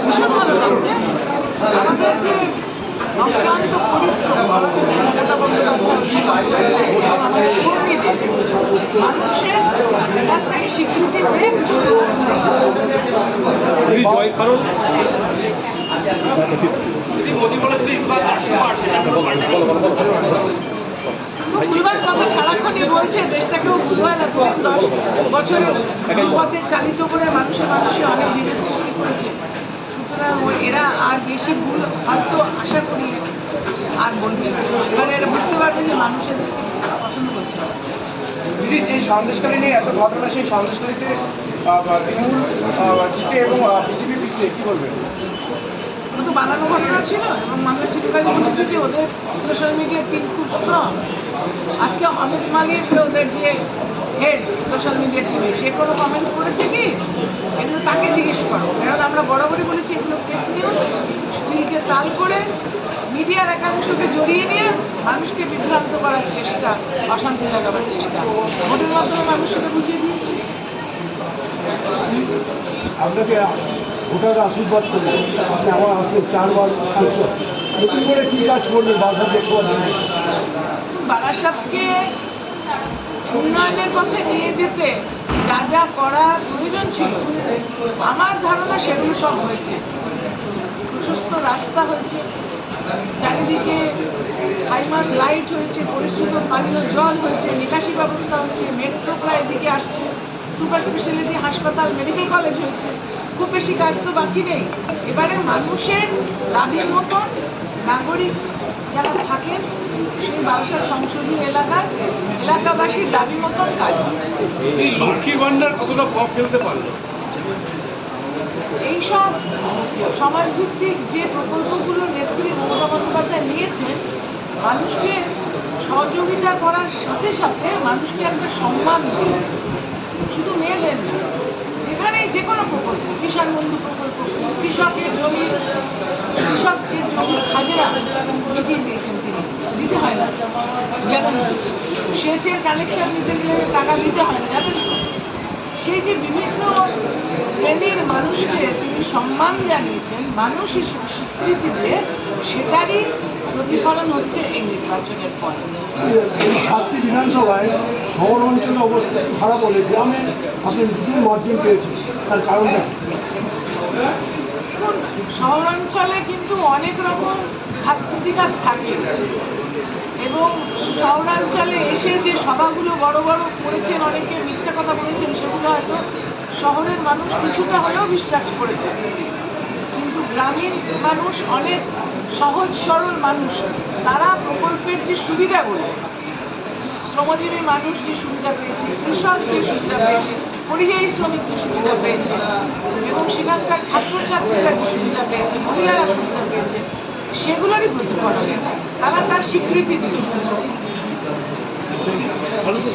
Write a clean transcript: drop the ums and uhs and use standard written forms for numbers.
ভীষণ ভালো লাগছে। আমাদের যে অক্লান্ত পরিশ্রম মমতা বন্দ্যোপাধ্যায় কর্মীদের মানুষের কাছ থেকে স্বীকৃতি পেয়ে ভুলবার কথা সারাক্ষণই বলছে, দেশটাকেও ভুলবার না। 10 বছরের পথে চালিত করে মানুষে অনেক বিভেদ সৃষ্টি করেছে। সুতরাং এরা আর বেশি ভুল হয়তো আশা করি আর বলবে না। এবারে এরা বুঝতে পারবে যে মানুষের পছন্দ করছে। দিদি, যে সন্দেশকারী নিয়ে এত ঘটনা, সেই সন্দেশকারীতে তৃণমূল জিতে এবং বিজেপি পিছিয়ে, কী বলবেন? ওটা তো বানানো ঘটনা ছিল এবং মামলা চিঠিবাজি বলেছে যে ওদের সোশ্যাল মিডিয়ার টিম খুব স্ট্রং। আজকে অমিত মালিক ওদের যে হেড সোশ্যাল মিডিয়া টিমে, সে কোনো কমেন্ট করেছে কি? এগুলো তাকে জিজ্ঞেস করো। কারণ আমরা বরাবরই বলেছি এগুলো ফেক নিউজ, দিলকে তাল করে মিডিয়ার একাংশকে জড়িয়ে নিয়ে মানুষকে বিভ্রান্ত করার চেষ্টা, অশান্তি লাগাবার চেষ্টা। ভোটের মাধ্যমে মানুষকে বুঝিয়ে দিয়েছি। আপনাকে ভোটার আশীর্বাদ করলেন, আপনি আবার আসলেন 4 বার সাংসদ, নতুন করে কী কাজ করবেন বারাসাত লোকসভার জন্য? বারাসাতকে উন্নয়নের পথে নিয়ে যেতে যা যা করার প্রয়োজন ছিল আমার ধারণা সেগুলো সব হয়েছে। প্রশস্ত রাস্তা হয়েছে, চারিদিকে হাইমাস লাইট হয়েছে, পরিশুদ্ধ পানীয় জল হয়েছে, নিকাশি ব্যবস্থা হচ্ছে, মেট্রো প্রায় এদিকে আসছে, সুপার স্পেশালিটি হাসপাতাল, মেডিকেল কলেজ হয়েছে। খুব বেশি কাজ তো বাকি নেই। এবারে মানুষের দাবির মতন নাগরিক যারা থাকেন সেই বারাসাত সংসদীয় এলাকাবাসীর দাবি মতন কাজ হবে। এই লক্ষ্মীর ভান্ডার কতটা প্রভাব ফেলতে পারলো? এইসব সমাজভিত্তিক যে প্রকল্পগুলোর নেত্রী মমতা বন্দ্যোপাধ্যায় নিয়েছেন, মানুষকে সহযোগিতা করার সাথে সাথে মানুষকে একটা সম্মান দিয়েছে। শুধু মেয়েদের না, যেখানেই যে কোনো প্রকল্প, কিষাণ বন্ধু প্রকল্প, কৃষকের জমির খাজনা মিটিয়ে দিয়েছেন তিনি। দিতে হয় না, যেমন সেচের কানেকশন নিতে গেলে টাকা দিতে হয় না, জানেন তো? সেই যে বিভিন্ন শ্রেণীর মানুষকে তিনি সম্মান জানিয়েছেন, মানুষ হিসেবে স্বীকৃতি দিয়ে, সেটারই প্রতিফলন হচ্ছে এই নির্বাচনের পর। এই 7টি বিধানসভায় শহর অঞ্চলে অবস্থা খারাপ হলে গ্রামে আপনি বিপুল মার্জিন পেয়েছেন, তার কারণটা শহরাঞ্চলে কিন্তু অনেক রকম ঘাত প্রতিঘাত থাকে এবং শহরাঞ্চলে এসে যে সভাগুলো বড় বড় করেছেন, অনেকে মিথ্যা কথা বলেছেন, সেগুলো হয়তো শহরের মানুষ কিছুটা হলেও বিশ্বাস করেছেন। কিন্তু গ্রামীণ মানুষ অনেক সহজ সরল মানুষ, তারা প্রকল্পের যে সুবিধাগুলো, শ্রমজীবী মানুষ যে সুবিধা পেয়েছে, কৃষক যে সুবিধা পেয়েছে, পরিযায়ী শ্রমিক যে সুবিধা পেয়েছে এবং সেখানকার ছাত্রছাত্রীরা যে সুবিধা পেয়েছে, মহিলারা সুবিধা পেয়েছে, সেগুলোরই প্রতিফলনে তারা তার স্বীকৃতি দিল।